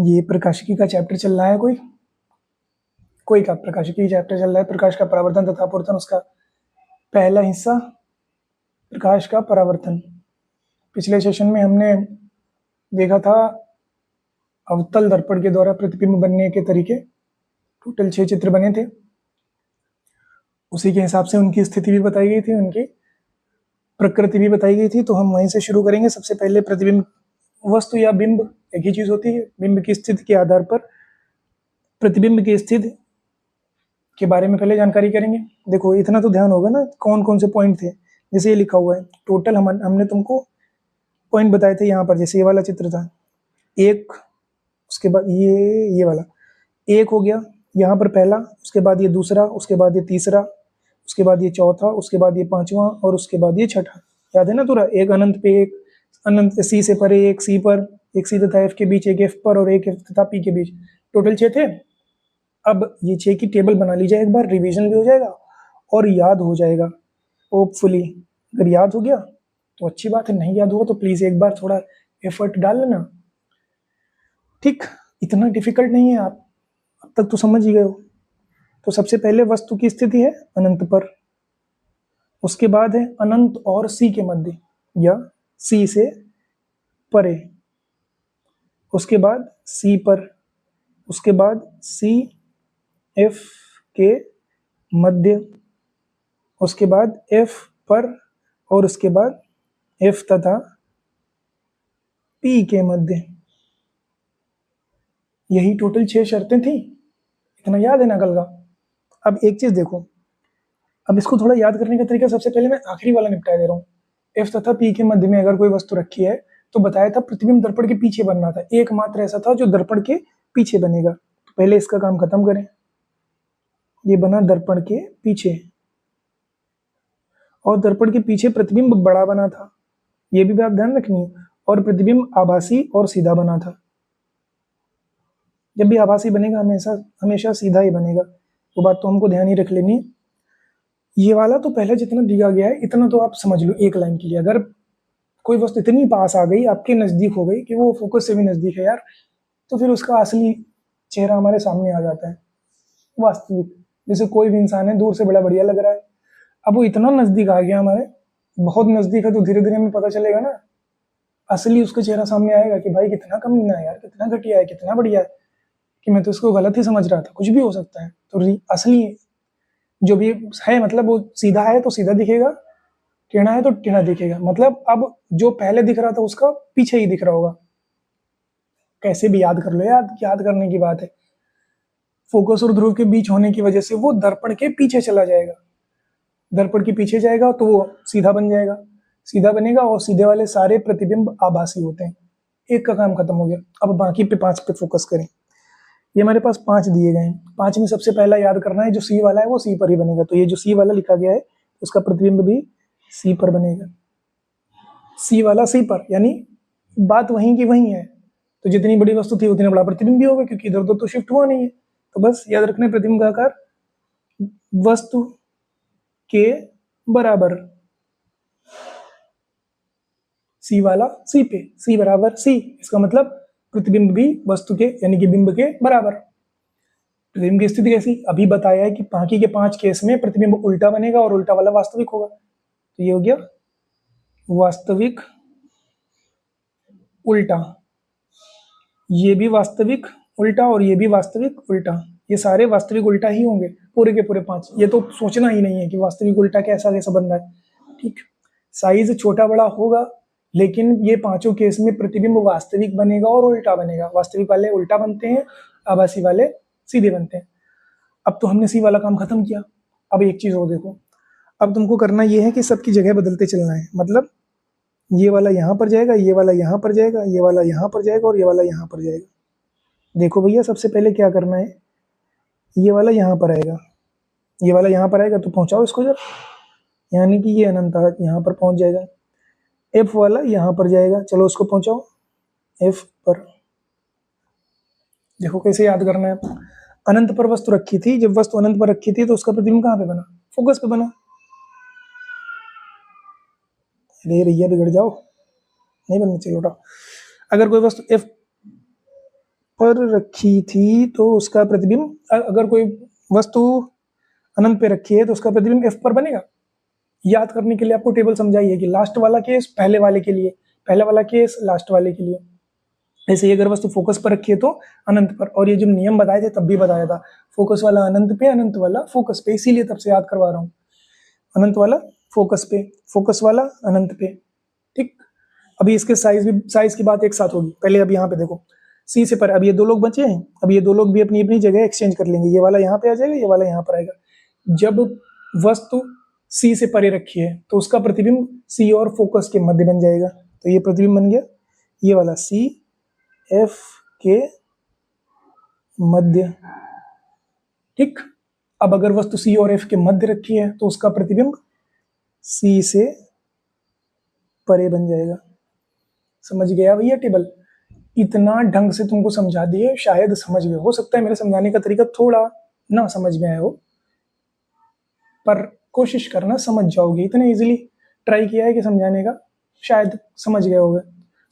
ये प्रकाशिकी का चैप्टर चल रहा है। कोई का प्रकाशिकी चैप्टर चल रहा है, प्रकाश का परावर्तन तथा अपवर्तन, उसका पहला हिस्सा प्रकाश का परावर्तन। पिछले सेशन में हमने देखा था अवतल दर्पण के द्वारा प्रतिबिंब बनने के तरीके। टोटल 6 चित्र बने थे, उसी के हिसाब से उनकी स्थिति भी बताई गई थी, उनकी प्रकृति भी बताई गई थी। तो हम वहीं से शुरू करेंगे। सबसे पहले प्रतिबिंब, वस्तु या बिंब एक ही चीज होती है। बिंब की स्थिति के आधार पर प्रतिबिंब की स्थिति के बारे में पहले जानकारी करेंगे। देखो इतना तो ध्यान होगा ना, कौन कौन से पॉइंट थे। जैसे ये लिखा हुआ है टोटल, हमने तुमको पॉइंट बताए थे यहाँ पर। जैसे ये वाला चित्र था एक, उसके बाद ये वाला एक हो गया यहाँ पर पहला, उसके बाद ये दूसरा, उसके बाद ये तीसरा, उसके बाद ये चौथा, उसके बाद ये पांचवा और उसके बाद ये छठा। याद है ना पूरा? एक अनंत पे, एक अनंत सी से परे, एक सी पर, एक सी तथा एफ के बीच, एक एफ पर और एक एफ तथा पी के बीच। टोटल 6 थे। अब ये 6 की टेबल बना लीजिए एक बार, रिवीजन भी हो जाएगा और याद हो जाएगा होपफुली। अगर याद हो गया तो अच्छी बात है, नहीं याद हुआ तो प्लीज एक बार थोड़ा एफर्ट डाल लेना। ठीक, इतना डिफिकल्ट नहीं है, आप अब तक तो समझ ही गए हो। तो सबसे पहले वस्तु की स्थिति है अनंत पर, उसके बाद है अनंत और सी के मध्य या सी से परे, उसके बाद सी पर, उसके बाद सी एफ के मध्य, उसके बाद एफ पर और उसके बाद एफ तथा पी के मध्य। यही टोटल 6 शर्तें थी। इतना याद है ना कल का? अब एक चीज देखो, अब इसको थोड़ा याद करने का तरीका, सबसे पहले मैं आखिरी वाला निपटा दे रहा हूँ। एफ तथा पी के मध्य में अगर कोई वस्तु रखी है तो बताया था प्रतिबिंब दर्पण के पीछे बनना था। एकमात्र ऐसा था जो दर्पण के पीछे बनेगा। तो पहले इसका काम खत्म करें। ये बना दर्पण के पीछे, और दर्पण के पीछे प्रतिबिंब बड़ा बना था, ये भी बात ध्यान रखनी है। और प्रतिबिंब आभासी और सीधा बना था। जब भी आभासी बनेगा हमेशा सीधा ही बनेगा, वो बात तो हमको ध्यान ही रख लेनी है। ये वाला तो पहले जितना दिया गया है इतना तो आप समझ लो एक लाइन के लिए। अगर कोई वस्तु इतनी पास आ गई, आपके नजदीक हो गई कि वो फोकस से भी नजदीक है यार, तो फिर उसका असली चेहरा हमारे सामने आ जाता है, वास्तविक। जैसे कोई भी इंसान है दूर से बड़ा बढ़िया लग रहा है, अब वो इतना नजदीक आ गया हमारे, बहुत नजदीक है, तो धीरे धीरे हमें पता चलेगा ना, असली उसका चेहरा सामने आएगा कि भाई कितना कमीना है यार, कितना घटिया है, कितना बढ़िया है, कि मैं तो इसको गलत ही समझ रहा था, कुछ भी हो सकता है। तो असली जो भी है, मतलब वो सीधा है तो सीधा दिखेगा, टेढ़ा है तो टेढ़ा दिखेगा। मतलब अब जो पहले दिख रहा था उसका पीछे ही दिख रहा होगा। कैसे भी याद कर लो, याद करने की बात है। फोकस और ध्रुव के बीच होने की वजह से वो दर्पण के पीछे चला जाएगा, दर्पण के पीछे जाएगा तो वो सीधा बन जाएगा, सीधा बनेगा। और सीधे वाले सारे प्रतिबिंब आभासी होते हैं। एक का काम खत्म हो गया। अब बाकी पे 5 पे फोकस करें। ये हमारे पास 5 दिए गए हैं। 5 में सबसे पहला याद करना है, जो सी वाला है वो सी पर ही बनेगा। तो ये जो सी वाला लिखा गया है उसका प्रतिबिंब भी सी पर बनेगा। सी वाला सी पर, यानी बात वहीं की वहीं है। तो जितनी बड़ी वस्तु थी उतनी बड़ा प्रतिबिंब भी होगा, क्योंकि इधर उधर तो शिफ्ट हुआ नहीं है। तो बस याद रखना, प्रतिबिंब का आकार वस्तु के बराबर, सी वाला सी पे, सी बराबर सी, इसका मतलब प्रतिबिंब भी वस्तु के यानी कि बिंब के बराबर। प्रतिबिंब की स्थिति कैसी? अभी बताया है कि बाकी के 5 केस में प्रतिबिंब उल्टा बनेगा और उल्टा वाला वास्तविक होगा। तो ये हो गया वास्तविक उल्टा, ये भी वास्तविक उल्टा और ये भी वास्तविक उल्टा। ये सारे वास्तविक उल्टा ही होंगे, पूरे के पूरे 5। ये तो सोचना ही नहीं है कि वास्तविक उल्टा कैसा कैसा बन रहा है। ठीक, साइज छोटा बड़ा होगा, लेकिन ये 5 केस में प्रतिबिंब वास्तविक बनेगा और उल्टा बनेगा। वास्तविक वाले उल्टा बनते हैं, आभासी वाले सीधे बनते हैं। अब तो हमने सी वाला काम खत्म किया। अब एक चीज और देखो, अब तुमको करना ये है कि सबकी जगह बदलते चलना है। मतलब ये वाला यहाँ पर जाएगा, ये वाला यहाँ पर जाएगा, ये वाला यहाँ पर जाएगा और ये वाला यहाँ पर जाएगा। देखो भैया, सबसे पहले क्या करना है, ये वाला यहाँ पर आएगा, ये वाला यहाँ पर आएगा, तो पहुंचाओ इसको जरा, यानी कि ये अनंत यहाँ पर पहुंच जाएगा। एफ वाला यहाँ पर जाएगा, चलो उसको पहुंचाओ एफ पर। देखो कैसे याद करना है। अनंत पर वस्तु रखी थी, जब वस्तु अनंत पर रखी थी तो उसका प्रतिबिंब कहाँ पे बना? फोकस पे बना। अरे भैया बिगड़ जाओ, नहीं बनना चाहिए। उठाओ, अगर कोई वस्तु एफ पर रखी थी तो उसका प्रतिबिंब, अगर कोई वस्तु अनंत पे रखी है तो उसका प्रतिबिंब f पर बनेगा। याद करने के लिए आपको टेबल समझाइए कि लास्ट वाला केस पहले वाले के लिए, पहला वाला केस लास्ट वाले के लिए। ऐसे ही अगर वस्तु फोकस पर रखी है तो अनंत पर, और ये जो नियम बताए थे तब भी बताया था, फोकस वाला अनंत पे, अनंत वाला फोकस पे, इसीलिए तब से याद करवा रहा हूँ। अनंत वाला फोकस पे, फोकस वाला अनंत पे, ठीक। अभी इसके साइज की बात एक साथ होगी। पहले अब यहाँ पे देखो, सी से पर, अब ये दो लोग बचे हैं, अब ये दो लोग भी अपनी अपनी जगह एक्सचेंज कर लेंगे, ये वाला यहाँ पे आ जाएगा, ये वाला यहाँ पर आएगा। जब वस्तु सी से परे रखी है तो उसका प्रतिबिंब सी और फोकस के मध्य बन जाएगा, तो ये प्रतिबिंब बन गया ये वाला सी एफ के मध्य, ठीक। अब अगर वस्तु सी और एफ के मध्य रखी है तो उसका प्रतिबिंब सी से परे बन जाएगा। समझ गया भैया टेबल? इतना ढंग से तुमको समझा दिए, शायद समझ गए। हो सकता है मेरे समझाने का तरीका थोड़ा ना समझ में आया हो, पर कोशिश करना समझ जाओगे। इतने इजीली ट्राई किया है कि समझाने का, शायद समझ गए होगे।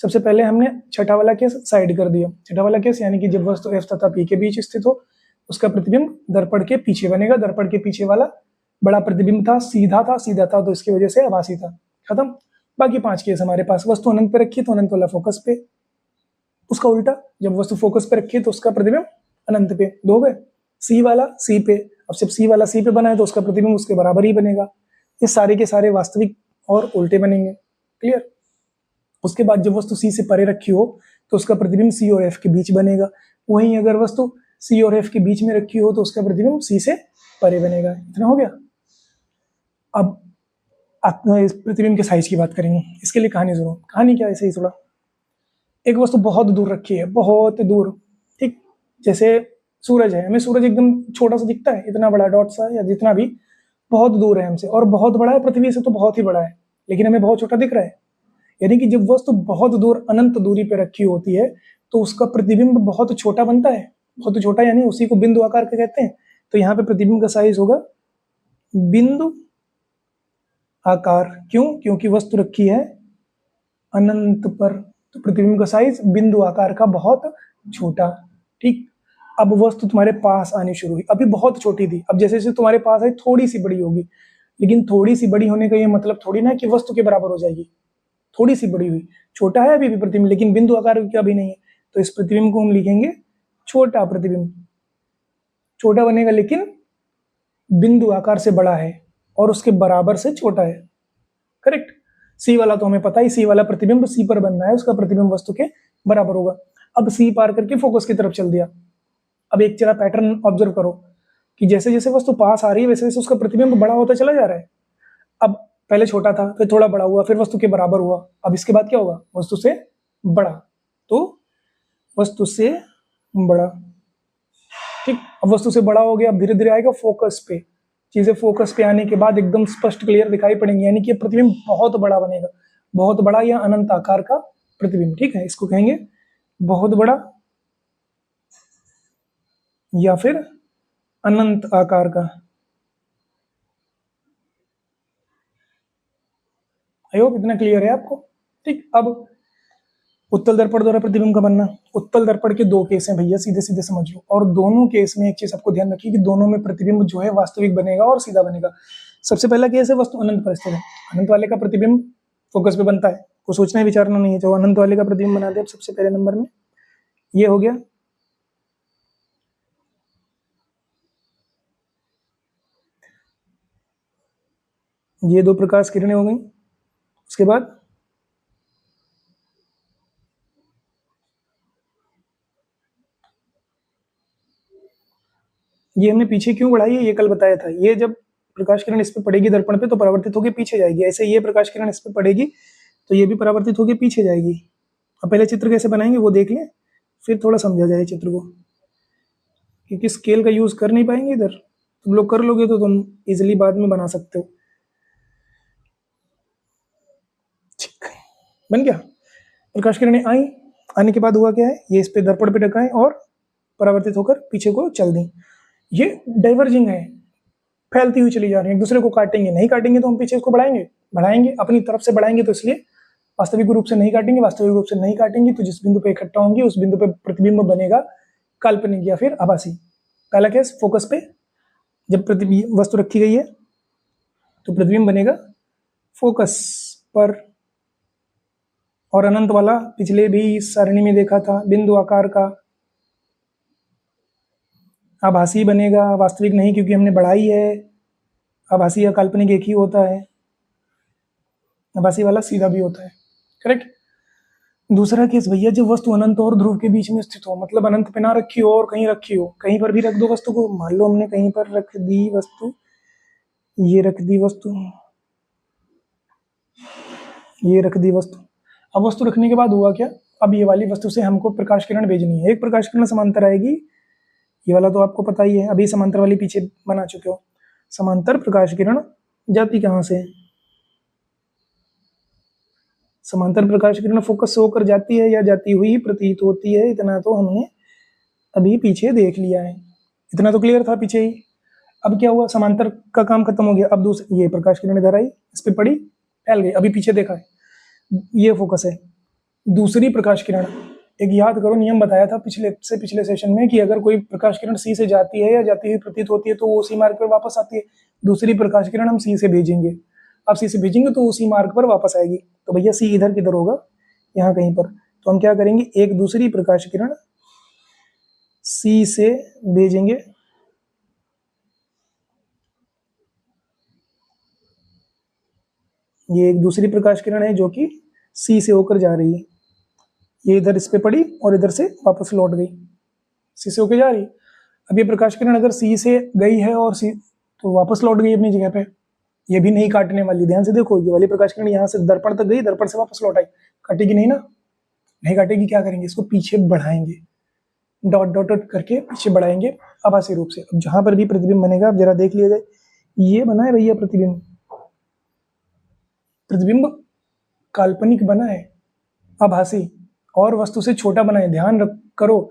सबसे पहले हमने छठा वाला केस साइड कर दिया। छठा वाला केस यानी कि जब वस्तु एफ तथा पी के बीच स्थित हो, उसका प्रतिबिंब दर्पण के पीछे बनेगा। दर्पण के पीछे वाला बड़ा प्रतिबिंब था, सीधा था तो इसकी वजह से आभासी था। खत्म। बाकी 5 केस हमारे पास, वस्तु अनंत पे रखी तो अनंत वाला फोकस पे, उसका उल्टा जब वस्तु फोकस पे रखी तो उसका प्रतिबिंब अनंत पे। दो गए। सी वाला सी पे, अब जब सी वाला सी पे बना है तो उसका प्रतिबिंब उसके बराबर ही बनेगा। ये सारे के सारे वास्तविक और उल्टे बनेंगे। क्लियर? उसके बाद जब वस्तु सी से परे रखी हो तो उसका प्रतिबिंब सी और एफ के बीच बनेगा। वहीं अगर वस्तु सी और एफ के बीच में रखी हो तो उसका प्रतिबिंब सी से परे बनेगा। इतना हो गया। अब इस प्रतिबिंब के साइज की बात करेंगे। इसके लिए कहानी सुनो। कहानी क्या है, ऐसे ही थोड़ा। एक वस्तु बहुत दूर रखी है, बहुत दूर, ठीक। जैसे सूरज है, हमें सूरज एकदम छोटा सा दिखता है, इतना बड़ा डॉट सा या जितना भी, बहुत दूर है हमसे, और बहुत बड़ा है पृथ्वी से तो बहुत ही बड़ा है, लेकिन हमें बहुत छोटा दिख रहा है। यानी कि जब वस्तु बहुत दूर अनंत दूरी पे रखी होती है तो उसका प्रतिबिंब बहुत छोटा बनता है। बहुत छोटा यानी उसी को बिंदु आकार का कहते हैं। तो यहाँ पे प्रतिबिंब का साइज होगा बिंदु आकार। क्यों? क्योंकि वस्तु रखी है अनंत पर, तो प्रतिबिंब का साइज बिंदु आकार का बहुत छोटा, ठीक। अब वस्तु तुम्हारे पास आनी शुरू हुई, अभी बहुत छोटी थी, अब जैसे जैसे तुम्हारे पास आई थोड़ी सी बड़ी होगी, लेकिन थोड़ी सी बड़ी होने का ये मतलब थोड़ी ना कि वस्तु के बराबर हो जाएगी। थोड़ी सी बड़ी हुई, छोटा है अभी भी प्रतिबिंब, लेकिन बिंदु आकार का भी नहीं है, तो इस प्रतिबिंब को हम लिखेंगे छोटा प्रतिबिंब। छोटा बनेगा लेकिन बिंदु आकार से बड़ा है और उसके बराबर से छोटा है। करेक्ट। सी वाला तो हमें पता ही, सी वाला प्रतिबिंब सी पर बनना है, उसका प्रतिबिंब वस्तु के बराबर होगा। अब सी पार करके फोकस की तरफ चल दिया। अब एक जरा पैटर्न ऑब्जर्व करो कि जैसे जैसे वस्तु पास आ रही है वैसे वैसे उसका प्रतिबिंब बड़ा होता चला जा रहा है। अब पहले छोटा था, फिर थोड़ा बड़ा हुआ, फिर वस्तु के बराबर हुआ। अब इसके बाद क्या होगा? वस्तु से बड़ा, तो वस्तु से बड़ा, ठीक। अब वस्तु से बड़ा हो गया, अब धीरे धीरे आएगा फोकस पे। चीजें फोकस पे आने के बाद एकदम स्पष्ट क्लियर दिखाई पड़ेंगी, यानी कि प्रतिबिंब बहुत बड़ा बनेगा। बहुत बड़ा या अनंत आकार का प्रतिबिंब, ठीक है। इसको कहेंगे बहुत बड़ा या फिर अनंत आकार का। आई होप इतना क्लियर है आपको, ठीक। अब उत्तल दर्पण द्वारा प्रतिबिंब का बनना। उत्तल दर्पण के 2 केस हैं भैया, सीधे सीधे समझ लो। और दोनों केस में एक चीज आपको ध्यान रखिए कि दोनों में प्रतिबिंब जो है वास्तविक बनेगा और सीधा बनेगा। सबसे पहला केस है वस्तु अनंत पर स्थित है, अनंत वाले का प्रतिबिंब फोकस पे बनता है, को सोचना है विचारना नहीं है। जो अनंत वाले का प्रतिबिंब बना दे अब सबसे पहले नंबर में, ये हो गया। ये 2 प्रकाश किरणें हो गई। उसके बाद ये हमने पीछे क्यों बढ़ाई है, ये कल बताया था। ये जब प्रकाश किरण इस पे पड़ेगी दर्पण पे तो परावर्तित होकर पीछे जाएगी। ऐसे ये प्रकाश किरण इस पे पड़ेगी तो ये भी परावर्तित होकर पीछे जाएगी। अब पहले चित्र कैसे बनाएंगे वो देख लें, फिर थोड़ा समझा जाए चित्र को, क्योंकि स्केल का यूज कर नहीं पाएंगे इधर। तुम लोग कर लोगे तो तुम इजिली बाद में बना सकते हो। ठीक, बन गया। प्रकाश किरणें आई, आने के बाद हुआ क्या है, ये इस पे दर्पण पे टकराएं और परावर्तित होकर पीछे को चल दी। ये डाइवर्जिंग है, फैलती हुई चली जा रही है, एक दूसरे को काटेंगे। नहीं काटेंगे तो हम पीछे इसको बढ़ाएंगे अपनी तरफ से बढ़ाएंगे, तो इसलिए वास्तविक रूप से नहीं काटेंगे। वास्तविक रूप से नहीं काटेंगे तो जिस बिंदु पे इकट्ठा होंगे उस बिंदु पे प्रतिबिंब बनेगा काल्पनिक या फिर आभासी। पहला केस फोकस पे, जब प्रतिबिंब वस्तु रखी गई है तो प्रतिबिंब बनेगा फोकस पर, और अनंत वाला पिछले भी सारणी में देखा था, बिंदु आकार का, आभासी बनेगा, वास्तविक नहीं क्योंकि हमने बढ़ाई है। आभासी या काल्पनिक एक ही होता है, आभासी वाला सीधा भी होता है। करेक्ट। दूसरा केस भैया, जब वस्तु अनंत और ध्रुव के बीच में स्थित हो, मतलब अनंत पे ना रखी हो और कहीं रखी हो, कहीं पर भी रख दो वस्तु को। मान लो हमने कहीं पर रख दी वस्तु, ये रख दी वस्तु, ये रख दी वस्तु। अब वस्तु रखने के बाद हुआ क्या, अब ये वाली वस्तु से हमको प्रकाश किरण भेजनी है। एक प्रकाश किरण समांतर आएगी, ये वाला तो आपको पता ही है, अभी समांतर वाली पीछे बना चुके हो। समांतर प्रकाश किरण जाती कहाँ से, समांतर प्रकाश किरण फोकस से होकर जाती है या जाती हुई प्रतीत होती है, इतना तो हमने अभी पीछे देख लिया है, इतना तो क्लियर था पीछे ही। अब क्या हुआ, समांतर का काम खत्म हो गया। अब दूसरी ये प्रकाश किरण इधर आई, इस पे पड़ी, फैल गई, अभी पीछे देखा है, ये फोकस है। दूसरी प्रकाश किरण, एक याद करो नियम बताया था पिछले सेशन में कि अगर कोई प्रकाश किरण सी से जाती है या जाती हुई प्रतीत होती है तो वो उसी मार्ग पर वापस आती है। दूसरी प्रकाश किरण हम सी से भेजेंगे, अब सी से भेजेंगे तो उसी मार्ग पर वापस आएगी। तो भैया सी इधर किधर होगा, यहाँ कहीं पर। तो हम क्या करेंगे, एक दूसरी प्रकाश किरण सी से भेजेंगे, ये एक दूसरी प्रकाश किरण है जो कि सी से होकर जा रही है, ये इधर इस पे पड़ी और इधर से वापस लौट गई, सी से होकर जा रही। अब ये प्रकाश किरण अगर सी से गई है और सी तो वापस लौट गई अपनी जगह पे, ये भी नहीं काटने वाली। ध्यान से देखो, ये वाली प्रकाश किरण यहाँ से दर्पण तक गई, दर्पण से वापस लौट आई, काटेगी नहीं ना, नहीं काटेगी। क्या करेंगे, इसको पीछे बढ़ाएंगे, डॉट डॉट डॉट करके पीछे बढ़ाएंगे आभासी रूप से। अब जहां पर भी प्रतिबिंब बनेगा, अब जरा देख लिया जाए, ये बना है भैया प्रतिबिंब, प्रतिबिंब काल्पनिक बना है, आभासी और वस्तु से छोटा बना है। ध्यान करो,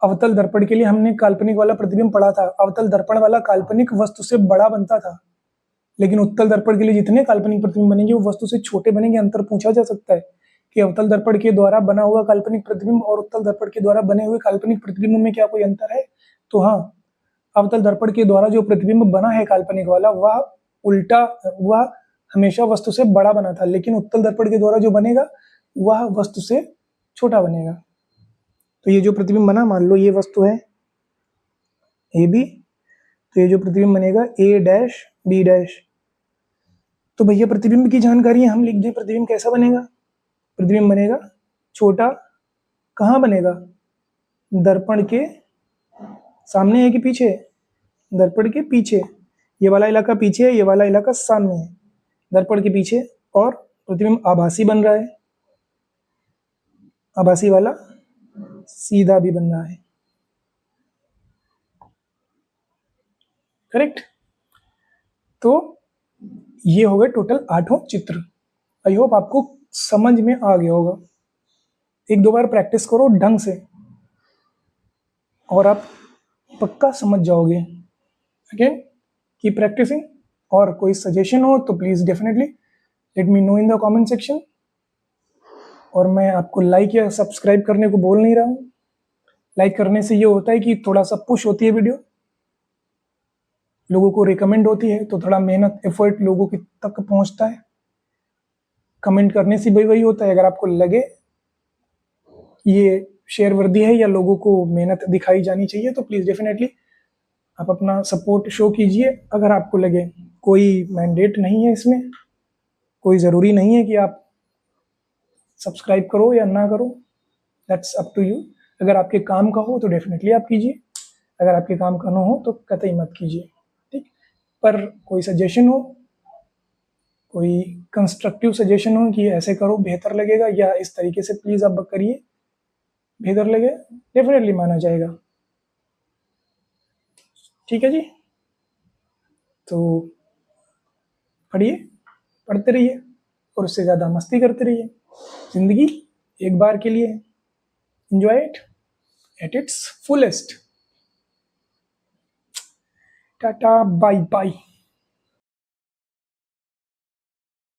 अवतल दर्पण के लिए हमने काल्पनिक वाला प्रतिबिंब पढ़ा था, अवतल दर्पण वाला काल्पनिक वस्तु से बड़ा बनता था, लेकिन उत्तल दर्पण के लिए जितने काल्पनिक प्रतिबिंब बनेंगे वो वस्तु से छोटे बनेंगे। अंतर पूछा जा सकता है कि अवतल दर्पण के द्वारा बना हुआ काल्पनिक प्रतिबिंब और उत्तल दर्पण के द्वारा बने हुए काल्पनिक प्रतिबिंब में क्या कोई अंतर है। तो हाँ, अवतल दर्पण के द्वारा जो प्रतिबिंब बना है काल्पनिक वाला, वह हमेशा वस्तु से बड़ा बना था, लेकिन उत्तल दर्पण के द्वारा जो बनेगा वह वस्तु से छोटा बनेगा। तो ये जो प्रतिबिंब बना, मान लो ये वस्तु है ए बी, तो ये जो प्रतिबिंब बनेगा ए डैश बी डैश। तो भैया प्रतिबिंब की जानकारी हम लिख दें, प्रतिबिंब कैसा बनेगा, प्रतिबिंब बनेगा छोटा। कहाँ बनेगा, दर्पण के सामने है कि पीछे, दर्पण के पीछे। ये वाला इलाका पीछे है, ये वाला इलाका सामने है, दर्पण के पीछे। और प्रतिबिंब आभासी बन रहा है, आभासी वाला सीधा भी बन रहा है। करेक्ट। तो ये हो गए टोटल 8 चित्र। आई होप आपको समझ में आ गया होगा। एक दो बार प्रैक्टिस करो ढंग से और आप पक्का समझ जाओगे। Again keep practicing. और कोई सजेशन हो तो please definitely let me know in the comment section. और मैं आपको लाइक या सब्सक्राइब करने को बोल नहीं रहा हूँ, लाइक करने से ये होता है कि थोड़ा सा पुश होती है वीडियो, लोगों को रिकमेंड होती है, तो थोड़ा मेहनत एफर्ट लोगों की तक पहुंचता है। कमेंट करने से भी वही होता है, अगर आपको लगे ये शेयर वर्दी है या लोगों को मेहनत दिखाई जानी चाहिए तो प्लीज डेफिनेटली आप अपना सपोर्ट शो कीजिए। अगर आपको लगे, कोई मैंडेट नहीं है इसमें, कोई ज़रूरी नहीं है कि आप सब्सक्राइब करो या ना करो, दैट्स अप टू यू। अगर आपके काम का हो तो डेफिनेटली आप कीजिए, अगर आपके काम का ना हो तो कतई मत कीजिए, ठीक। पर कोई सजेशन हो, कोई कंस्ट्रक्टिव सजेशन हो कि ऐसे करो बेहतर लगेगा या इस तरीके से प्लीज़ आप करिए बेहतर लगे, डेफिनेटली माना जाएगा। ठीक है जी, तो पढ़िए, पढ़ते रहिए और उससे ज़्यादा मस्ती करते रहिए। जिंदगी एक बार के लिए, enjoy it at its fullest. Tata bye bye.